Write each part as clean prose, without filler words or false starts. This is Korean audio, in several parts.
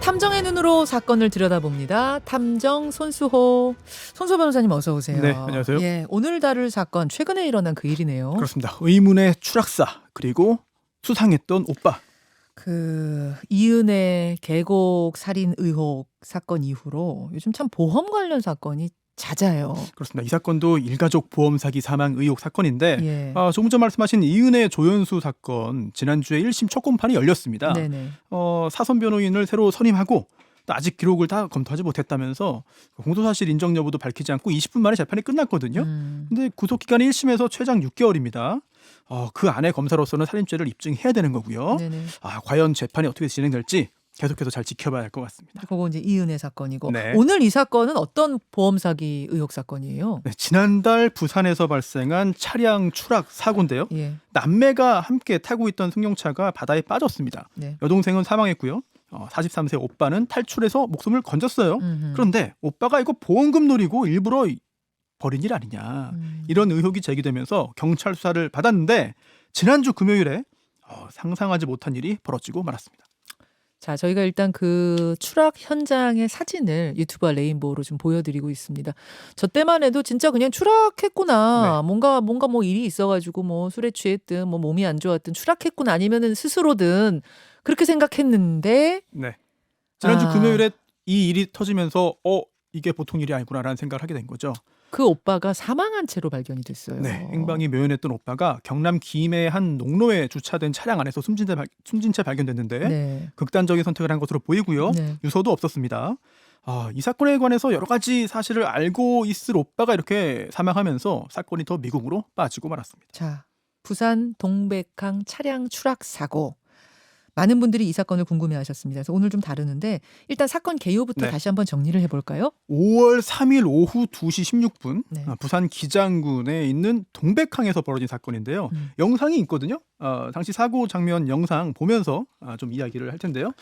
탐정의 눈으로 사건을 들여다봅니다. 탐정 손수호. 손수호 변호사님 어서 오세요. 네, 안녕하세요. 예, 오늘 다룰 사건 최근에 일어난 그 일이네요. 그렇습니다. 의문의 추락사 그리고 수상했던 오빠. 그 이은혜 계곡 살인 의혹 사건 이후로 요즘 참 보험 관련 사건이 잦아요. 그렇습니다. 이 사건도 일가족 보험 사기 사망 의혹 사건인데 예. 조금 전 말씀하신 이은혜 조연수 사건 지난주에 1심 첫 공판이 열렸습니다. 네네. 사선 변호인을 새로 선임하고 또 아직 기록을 다 검토하지 못했다면서 공소사실 인정 여부도 밝히지 않고 20분 만에 재판이 끝났거든요. 근데 구속기간이 1심에서 최장 6개월입니다. 그 안에 검사로서는 살인죄를 입증해야 되는 거고요. 네네. 과연 재판이 어떻게 진행될지 계속해서 잘 지켜봐야 할 것 같습니다. 그거 이제 이은혜 사건이고 네. 오늘 이 사건은 어떤 보험 사기 의혹 사건이에요? 네, 지난달 부산에서 발생한 차량 추락 사고인데요. 예. 남매가 함께 타고 있던 승용차가 바다에 빠졌습니다. 네. 여동생은 사망했고요. 43세 오빠는 탈출해서 목숨을 건졌어요. 음흠. 그런데 오빠가 이거 보험금 노리고 일부러 벌인 일 아니냐. 이런 의혹이 제기되면서 경찰 수사를 받았는데 지난주 금요일에 상상하지 못한 일이 벌어지고 말았습니다. 자, 저희가 일단 그 추락 현장의 사진을 유튜브와 레인보우로 좀 보여드리고 있습니다. 저 때만 해도 진짜 그냥 추락했구나. 네. 뭔가 뭐 일이 있어가지고 뭐 술에 취했든 뭐 몸이 안 좋았든 추락했구나 아니면은 스스로든 그렇게 생각했는데 네. 지난주 아. 금요일에 이 일이 터지면서 이게 보통 일이 아니구나라는 생각을 하게 된 거죠. 그 오빠가 사망한 채로 발견이 됐어요. 네, 행방이 묘연했던 오빠가 경남 김해의 한 농로에 주차된 차량 안에서 숨진 채 발견됐는데 네. 극단적인 선택을 한 것으로 보이고요. 네. 유서도 없었습니다. 이 사건에 관해서 여러 가지 사실을 알고 있을 오빠가 이렇게 사망하면서 사건이 더 미궁으로 빠지고 말았습니다. 자, 부산 동백항 차량 추락 사고. 많은 분들이 이 사건을 궁금해하셨습니다. 그래서 오늘 좀 다루는데 일단 사건 개요부터 네. 다시 한번 정리를 해볼까요? 5월 3일 오후 2시 16분 네. 부산 기장군에 있는 동백항에서 벌어진 사건인데요. 영상이 있거든요. 당시 사고 장면 영상 보면서 좀 이야기를 할 텐데요.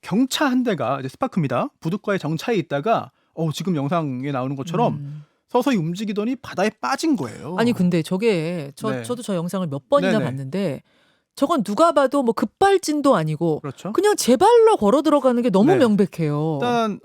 경차 한 대가 이제 스파크입니다. 부둣가에 정차해 있다가 지금 영상에 나오는 것처럼 서서히 움직이더니 바다에 빠진 거예요. 아니 근데 저게 네. 저도 저 영상을 몇 번이나 네네. 봤는데 저건 누가 봐도 뭐 급발진도 아니고 그렇죠. 그냥 제 발로 걸어 들어가는 게 너무 네. 명백해요. 일단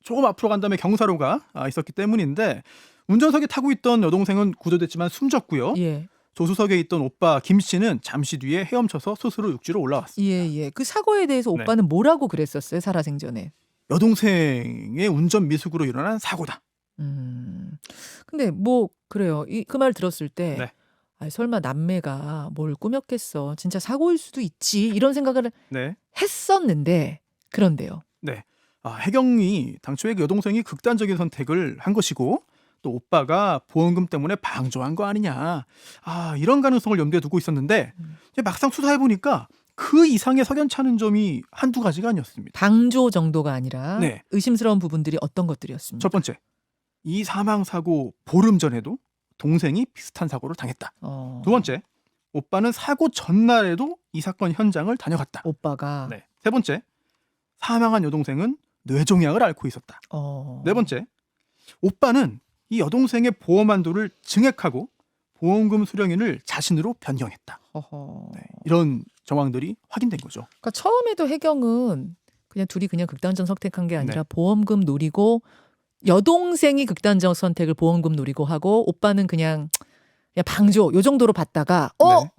조금 앞으로 간 다음에 경사로가 있었기 때문인데 운전석에 타고 있던 여동생은 구조됐지만 숨졌고요. 예. 조수석에 있던 오빠 김 씨는 잠시 뒤에 헤엄쳐서 스스로 육지로 올라왔습니다. 예. 그 사고에 대해서 네. 오빠는 뭐라고 그랬었어요? 살아생전에. 여동생의 운전 미숙으로 일어난 사고다. 근데 뭐 그래요. 그 말 들었을 때 네. 아이, 설마 남매가 뭘 꾸몄겠어. 진짜 사고일 수도 있지. 이런 생각을 네. 했었는데 그런데요. 네. 혜경이 당초에 그 여동생이 극단적인 선택을 한 것이고 또 오빠가 보험금 때문에 방조한 거 아니냐. 이런 가능성을 염두에 두고 있었는데 이제 막상 수사해 보니까 그 이상의 석연찮은 점이 한두 가지가 아니었습니다. 방조 정도가 아니라 네. 의심스러운 부분들이 어떤 것들이었습니까? 첫 번째, 이 사망 사고 보름 전에도 동생이 비슷한 사고를 당했다. 두 번째, 오빠는 사고 전날에도 이 사건 현장을 다녀갔다. 오빠가 네. 세 번째, 사망한 여동생은 뇌종양을 앓고 있었다. 네 번째, 오빠는 이 여동생의 보험 한도를 증액하고 보험금 수령인을 자신으로 변경했다. 허허. 네. 이런 정황들이 확인된 거죠. 그러니까 처음에도 혜경은 그냥 둘이 그냥 극단적 선택한 게 아니라 네. 보험금 노리고 여동생이 극단적 선택을 보험금 노리고 하고 오빠는 그냥 방조 요 정도로 봤다가 네.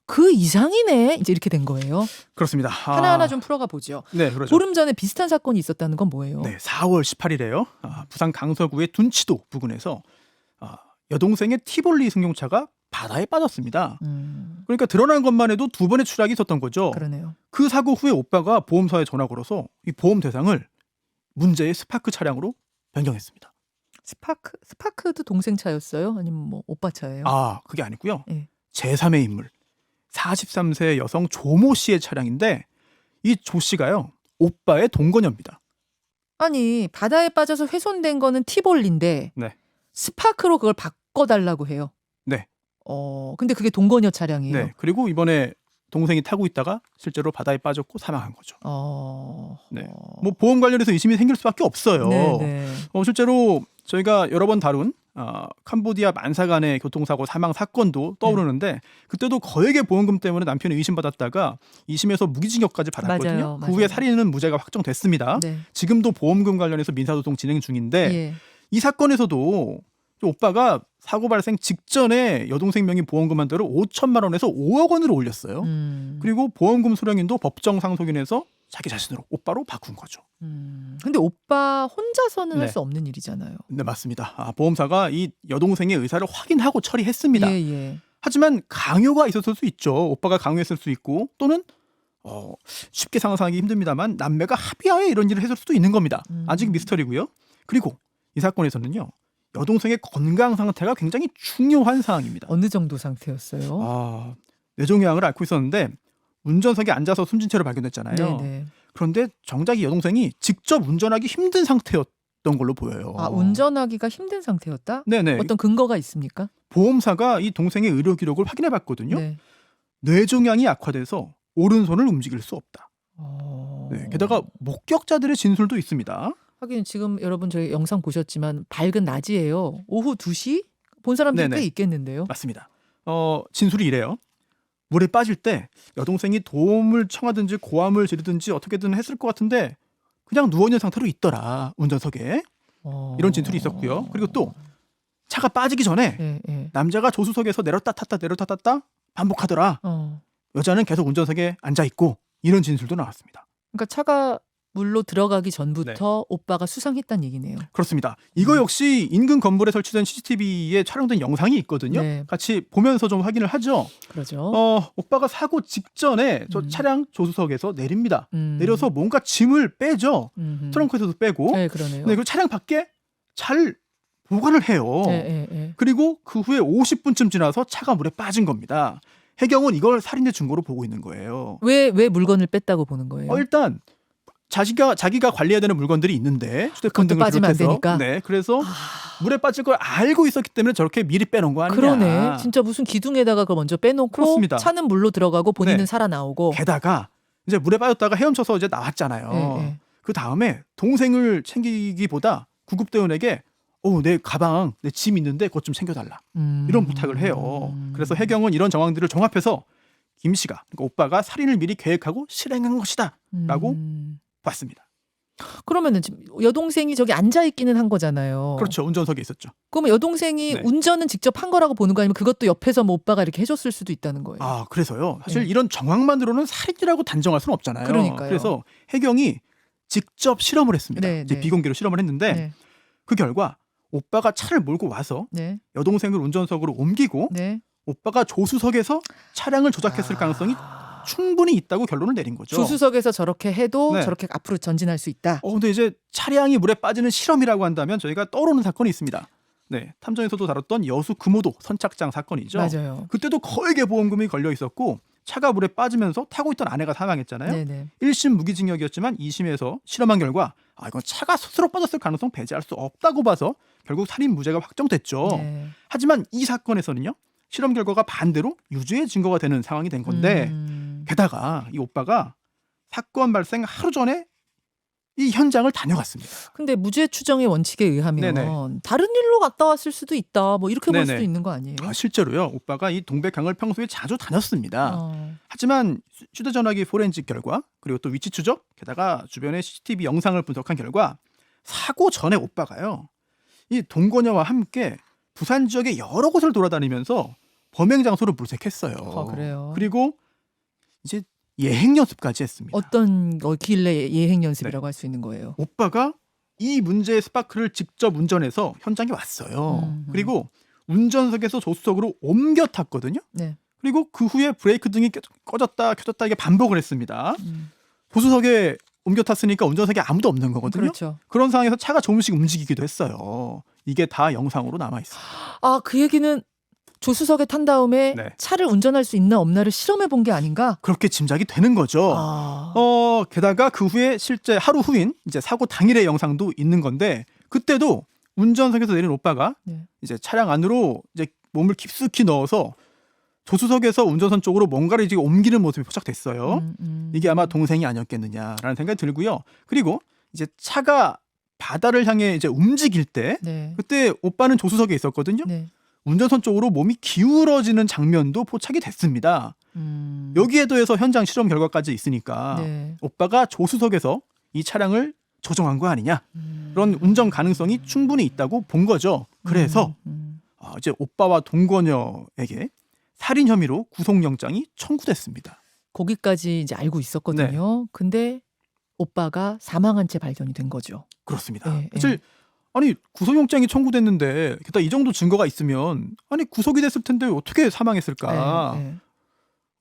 그 이상이네 이제 이렇게 된 거예요. 그렇습니다. 하나하나 좀 풀어가 보죠. 네, 그렇죠. 보름 전에 비슷한 사건이 있었다는 건 뭐예요? 네, 4월 18일에요. 부산 강서구의 둔치도 부근에서 여동생의 티볼리 승용차가 바다에 빠졌습니다. 그러니까 드러난 것만 해도 두 번의 추락이 있었던 거죠. 그러네요. 그 사고 후에 오빠가 보험사에 전화 걸어서 이 보험 대상을 문제의 스파크 차량으로 변경했습니다. 스파크도 동생 차였어요? 아니면 뭐 오빠 차예요? 그게 아니고요. 네. 제3의 인물 43세 여성 조모 씨의 차량인데 이 조 씨가요. 오빠의 동거녀입니다. 아니 바다에 빠져서 훼손된 거는 티볼리인데 네. 스파크로 그걸 바꿔달라고 해요. 네. 근데 그게 동거녀 차량이에요. 네. 그리고 이번에 동생이 타고 있다가 실제로 바다에 빠졌고 사망한 거죠. 네. 뭐 보험 관련해서 의심이 생길 수밖에 없어요. 네네. 실제로 저희가 여러 번 다룬 캄보디아 만사간의 교통사고 사망 사건도 떠오르는데 그때도 거액의 보험금 때문에 남편이 의심받았다가 2심에서 무기징역까지 받았거든요. 맞아요. 그 후에 살인은 무죄가 확정됐습니다. 네. 지금도 보험금 관련해서 민사소송 진행 중인데 예. 이 사건에서도 오빠가 사고 발생 직전에 여동생 명의 보험금 한도를 5천만 원에서 5억 원으로 올렸어요. 그리고 보험금 수령인도 법정 상속인에서 자기 자신으로 오빠로 바꾼 거죠. 근데 오빠 혼자서는 할 네. 수 없는 일이잖아요. 네, 맞습니다. 보험사가 이 여동생의 의사를 확인하고 처리했습니다. 예, 예. 하지만 강요가 있었을 수 있죠. 오빠가 강요했을 수 있고 또는 쉽게 상상하기 힘듭니다만 남매가 합의하에 이런 일을 했을 수도 있는 겁니다. 아직 미스터리고요. 그리고 이 사건에서는요. 여동생의 건강 상태가 굉장히 중요한 사항입니다. 어느 정도 상태였어요? 뇌종양을 앓고 있었는데 운전석에 앉아서 숨진 채로 발견됐잖아요. 네네. 그런데 정작 이 여동생이 직접 운전하기 힘든 상태였던 걸로 보여요. 운전하기가 힘든 상태였다? 네네. 어떤 근거가 있습니까? 보험사가 이 동생의 의료 기록을 확인해봤거든요. 네. 뇌종양이 악화돼서 오른손을 움직일 수 없다. 어... 네, 게다가 목격자들의 진술도 있습니다. 하긴 지금 여러분 저희 영상 보셨지만 밝은 낮이에요. 오후 2시? 본 사람들이 네네. 꽤 있겠는데요. 맞습니다. 진술이 이래요. 물에 빠질 때 여동생이 도움을 청하든지 고함을 지르든지 어떻게든 했을 것 같은데 그냥 누워있는 상태로 있더라. 운전석에. 이런 진술이 있었고요. 그리고 또 차가 빠지기 전에 예, 예. 남자가 조수석에서 내렸다 탔다 내렸다 탔다 반복하더라. 여자는 계속 운전석에 앉아있고 이런 진술도 나왔습니다. 그러니까 차가 물로 들어가기 전부터 오빠가 수상했다는 얘기네요. 그렇습니다. 이거 역시 인근 건물에 설치된 CCTV에 촬영된 영상이 있거든요. 네. 같이 보면서 좀 확인을 하죠. 그러죠. 오빠가 사고 직전에 저 차량 조수석에서 내립니다. 내려서 뭔가 짐을 빼죠. 음흠. 트렁크에서도 빼고. 네, 그러네요. 네, 그리고 차량 밖에 잘 보관을 해요. 네. 그리고 그 후에 50분쯤 지나서 차가 물에 빠진 겁니다. 해경은 이걸 살인의 증거로 보고 있는 거예요. 왜 물건을 뺐다고 보는 거예요? 일단 자기가 관리해야 되는 물건들이 있는데 휴대폰 등을 빠지면 안 비롯해서 되니까? 네, 그래서 물에 빠질 걸 알고 있었기 때문에 저렇게 미리 빼놓은 거 아니냐. 그러네. 진짜 무슨 기둥에다가 그걸 먼저 빼놓고 그렇습니다. 차는 물로 들어가고 본인은 네. 살아나오고. 게다가 이제 물에 빠졌다가 헤엄쳐서 이제 나왔잖아요. 네. 그 다음에 동생을 챙기기보다 구급대원에게 내 가방, 내 짐 있는데 그것 좀 챙겨달라. 이런 부탁을 해요. 그래서 해경은 이런 정황들을 종합해서 김 씨가, 그러니까 오빠가 살인을 미리 계획하고 실행한 것이다 라고 봤습니다. 그러면은 지금 여동생이 저기 앉아 있기는 한 거잖아요. 그렇죠. 운전석에 있었죠. 그러면 여동생이 네. 운전은 직접 한 거라고 보는 거 아니면 그것도 옆에서 뭐 오빠가 이렇게 해줬을 수도 있다는 거예요. 그래서요. 사실 네. 이런 정황만으로는 살인이라고 단정할 수는 없잖아요. 그러니까요. 그래서 해경이 직접 실험을 했습니다. 네, 이제 네. 비공개로 실험을 했는데 네. 그 결과 오빠가 차를 몰고 와서 네. 여동생을 운전석으로 옮기고 네. 오빠가 조수석에서 차량을 조작했을 가능성이 충분히 있다고 결론을 내린 거죠. 조수석에서 저렇게 해도 네. 저렇게 앞으로 전진할 수 있다. 근데 이제 차량이 물에 빠지는 실험이라고 한다면 저희가 떠오르는 사건이 있습니다. 네, 탐정에서도 다뤘던 여수 금오도 선착장 사건이죠. 맞아요. 그때도 거액의 보험금이 걸려 있었고 차가 물에 빠지면서 타고 있던 아내가 사망했잖아요. 네네. 1심 무기징역이었지만 2심에서 실험한 결과 이건 차가 스스로 빠졌을 가능성 배제할 수 없다고 봐서 결국 살인 무죄가 확정됐죠. 네. 하지만 이 사건에서는요. 실험 결과가 반대로 유죄의 증거가 되는 상황이 된 건데 게다가 이 오빠가 사건 발생 하루 전에 이 현장을 다녀갔습니다. 근데 무죄 추정의 원칙에 의하면 네네. 다른 일로 갔다 왔을 수도 있다. 뭐 이렇게 볼 네네. 수도 있는 거 아니에요? 실제로요. 오빠가 이 동백항을 평소에 자주 다녔습니다. 어. 하지만 휴대전화기 포렌식 결과 그리고 또 위치 추적 게다가 주변의 CCTV 영상을 분석한 결과 사고 전에 오빠가요. 이 동거녀와 함께 부산 지역의 여러 곳을 돌아다니면서 범행 장소를 물색했어요. 그래요. 그리고 이제 예행 연습까지 했습니다. 어떤 길래 예행 연습이라고 할 수 있는 거예요? 오빠가 이 문제의 스파크를 직접 운전해서 현장에 왔어요. 그리고 운전석에서 조수석으로 옮겨 탔거든요. 네. 그리고 그 후에 브레이크 등이 꺼졌다 켜졌다 이게 반복을 했습니다. 조수석에 옮겨 탔으니까 운전석에 아무도 없는 거거든요. 그렇죠. 그런 상황에서 차가 조금씩 움직이기도 했어요. 이게 다 영상으로 남아 있어요. 그 얘기는 조수석에 탄 다음에 네. 차를 운전할 수 있나 없나를 실험해 본 게 아닌가? 그렇게 짐작이 되는 거죠. 게다가 그 후에 실제 하루 후인 이제 사고 당일의 영상도 있는 건데 그때도 운전석에서 내린 오빠가 네. 이제 차량 안으로 이제 몸을 깊숙이 넣어서 조수석에서 운전선 쪽으로 뭔가를 이제 옮기는 모습이 포착됐어요. 이게 아마 동생이 아니었겠느냐라는 생각이 들고요. 그리고 이제 차가 바다를 향해 이제 움직일 때 네. 그때 오빠는 조수석에 있었거든요. 네. 운전선 쪽으로 몸이 기울어지는 장면도 포착이 됐습니다. 여기에 더해서 현장 실험 결과까지 있으니까 네. 오빠가 조수석에서 이 차량을 조정한 거 아니냐. 그런 운전 가능성이 충분히 있다고 본 거죠. 그래서 이제 오빠와 동거녀에게 살인 혐의로 구속영장이 청구됐습니다. 거기까지 이제 알고 있었거든요. 근데 오빠가 사망한 채 발견이 된 거죠. 그렇습니다. 예, 사실 아니 구속영장이 청구됐는데 게다가 이 정도 증거가 있으면 아니 구속이 됐을 텐데 어떻게 사망했을까 예, 예.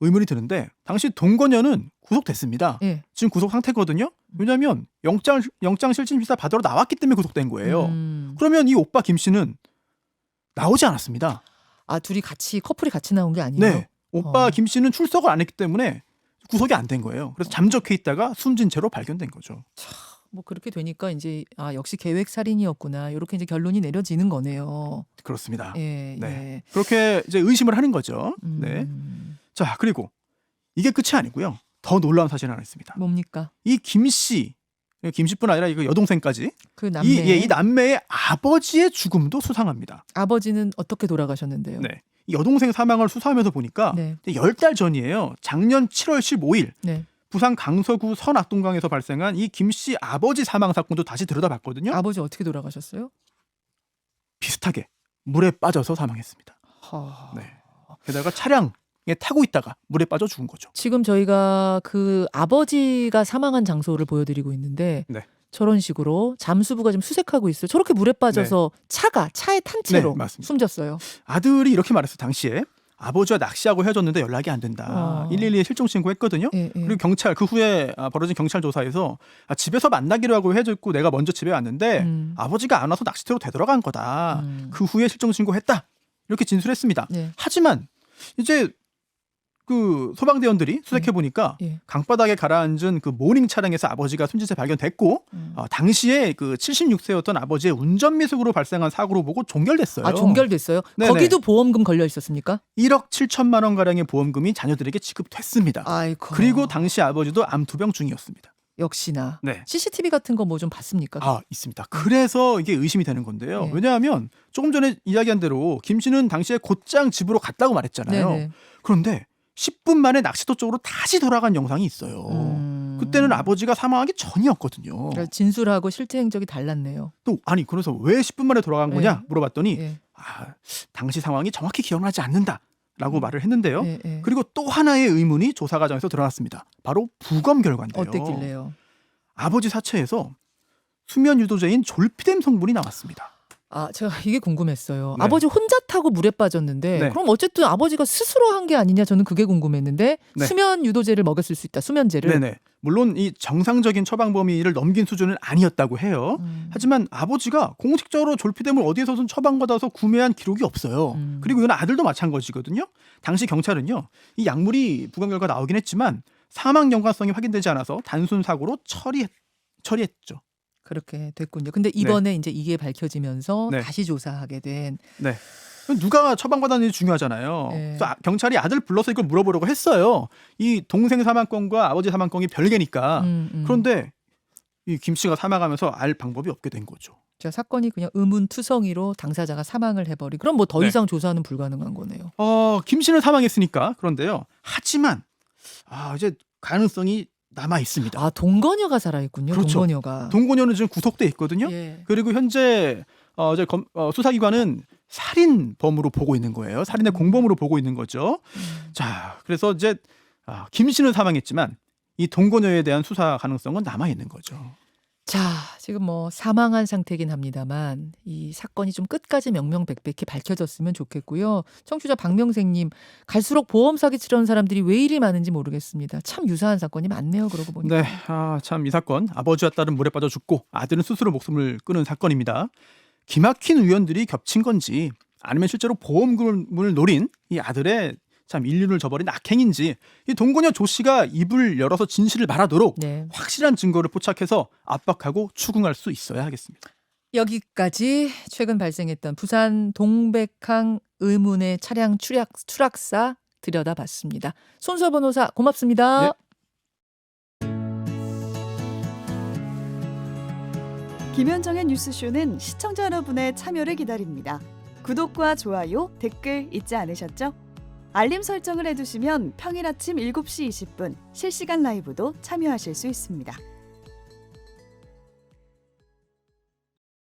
의문이 드는데 당시 동거녀는 구속됐습니다. 예. 지금 구속 상태거든요. 왜냐하면 영장 실질 심사 받으러 나왔기 때문에 구속된 거예요. 그러면 이 오빠 김 씨는 나오지 않았습니다. 아, 둘이 같이 커플이 같이 나온 게 아니에요? 네. 오빠 김 씨는 출석을 안 했기 때문에 구속이 안 된 거예요. 그래서 잠적해 있다가 숨진 채로 발견된 거죠. 뭐 그렇게 되니까 이제 역시 계획 살인이었구나. 이렇게 이제 결론이 내려지는 거네요. 그렇습니다. 예, 네. 예. 그렇게 이제 의심을 하는 거죠. 네. 자, 그리고 이게 끝이 아니고요. 더 놀라운 사실이 하나 있습니다. 뭡니까? 이 김 씨뿐 아니라 이거 여동생까지 그 남매. 이 남매의 아버지의 죽음도 수상합니다. 아버지는 어떻게 돌아가셨는데요? 네. 이 여동생 사망을 수사하면서 보니까 네. 10달 전이에요. 작년 7월 15일 네. 부산 강서구 선악동강에서 발생한 이 김 씨 아버지 사망 사건도 다시 들여다봤거든요. 아버지 어떻게 돌아가셨어요? 비슷하게 물에 빠져서 사망했습니다. 하... 네. 게다가 차량에 타고 있다가 물에 빠져 죽은 거죠. 지금 저희가 그 아버지가 사망한 장소를 보여드리고 있는데 네. 저런 식으로 잠수부가 지금 수색하고 있어요. 저렇게 물에 빠져서 차에 탄 채로 네, 맞습니다. 숨졌어요. 아들이 이렇게 말했어요. 당시에 아버지와 낚시하고 헤어졌는데 연락이 안 된다. 112에 실종 신고했거든요. 예, 예. 그리고 경찰 그 후에 벌어진 경찰 조사에서 집에서 만나기로 하고 헤어졌고 내가 먼저 집에 왔는데 아버지가 안 와서 낚시터로 되돌아간 거다. 그 후에 실종 신고했다. 이렇게 진술했습니다. 네. 하지만 이제 그 소방대원들이 수색해 보니까 예. 강바닥에 가라앉은 그 모닝 차량에서 아버지가 숨진 채 발견됐고 당시에 그 76세였던 아버지의 운전 미숙으로 발생한 사고로 보고 종결됐어요. 아, 종결됐어요? 네네. 거기도 보험금 걸려 있었습니까? 1억 7천만 원 가량의 보험금이 자녀들에게 지급됐습니다. 아이고. 그리고 당시 아버지도 암투병 중이었습니다. 역시나. 네. CCTV 같은 거 뭐 좀 봤습니까? 있습니다. 그래서 이게 의심이 되는 건데요. 네. 왜냐하면 조금 전에 이야기한 대로 김 씨는 당시에 곧장 집으로 갔다고 말했잖아요. 네네. 그런데 10분 만에 낚시터 쪽으로 다시 돌아간 영상이 있어요. 그때는 아버지가 사망하기 전이었거든요. 그러니까 진술하고 실제 행적이 달랐네요. 또 그래서 왜 10분 만에 돌아간 거냐 물어봤더니 예. 당시 상황이 정확히 기억나지 않는다라고 말을 했는데요. 예, 예. 그리고 또 하나의 의문이 조사 과정에서 드러났습니다. 바로 부검 결과인데요. 어땠길래요? 아버지 사체에서 수면 유도제인 졸피뎀 성분이 나왔습니다. 제가 이게 궁금했어요. 네. 아버지 혼자 타고 물에 빠졌는데 네. 그럼 어쨌든 아버지가 스스로 한 게 아니냐 저는 그게 궁금했는데 네. 수면 유도제를 먹였을 수 있다. 수면제를. 네네. 물론 이 정상적인 처방 범위를 넘긴 수준은 아니었다고 해요. 하지만 아버지가 공식적으로 졸피뎀을 어디에서든 처방받아서 구매한 기록이 없어요. 그리고 이건 아들도 마찬가지거든요. 당시 경찰은요. 이 약물이 부검 결과 나오긴 했지만 사망 연관성이 확인되지 않아서 단순 사고로 처리했죠. 그렇게 됐군요. 근데 이번에 이제 이게 밝혀지면서 네. 다시 조사하게 된. 네. 누가 처방받았는지 중요하잖아요. 네. 그래서 경찰이 아들 불러서 이걸 물어보려고 했어요. 이 동생 사망건과 아버지 사망건이 별개니까. 그런데 이 김 씨가 사망하면서 알 방법이 없게 된 거죠. 자, 사건이 그냥 의문투성이로 당사자가 사망을 해버리. 그럼 뭐 더 네. 이상 조사는 불가능한 거네요. 김 씨는 사망했으니까 그런데요. 하지만 이제 가능성이 남아 있습니다. 동거녀가 살아있군요. 그렇죠. 동거녀가. 동거녀는 지금 구속돼 있거든요. 예. 그리고 현재 이제 수사기관은 살인범으로 보고 있는 거예요. 살인의 공범으로 보고 있는 거죠. 자, 그래서 이제 김 씨는 사망했지만 이 동거녀에 대한 수사 가능성은 남아 있는 거죠. 자, 지금 뭐 사망한 상태긴 합니다만 이 사건이 좀 끝까지 명명백백히 밝혀졌으면 좋겠고요. 청취자 박명생님, 갈수록 보험 사기 치려는 사람들이 왜 이리 많은지 모르겠습니다. 참 유사한 사건이 많네요. 그러고 보니까. 네, 참 이 사건 아버지와 딸은 물에 빠져 죽고 아들은 스스로 목숨을 끊은 사건입니다. 기막힌 우연들이 겹친 건지 아니면 실제로 보험금을 노린 이 아들의 참 인륜을 저버린 악행인지 이 동거녀 조 씨가 입을 열어서 진실을 말하도록 네. 확실한 증거를 포착해서 압박하고 추궁할 수 있어야 하겠습니다. 여기까지 최근 발생했던 부산 동백항 의문의 차량 추락사 들여다봤습니다. 손수아 변호사 고맙습니다. 네. 김현정의 뉴스쇼는 시청자 여러분의 참여를 기다립니다. 구독과 좋아요, 댓글 잊지 않으셨죠? 알림 설정을 해두시면 평일 아침 7시 20분 실시간 라이브도 참여하실 수 있습니다.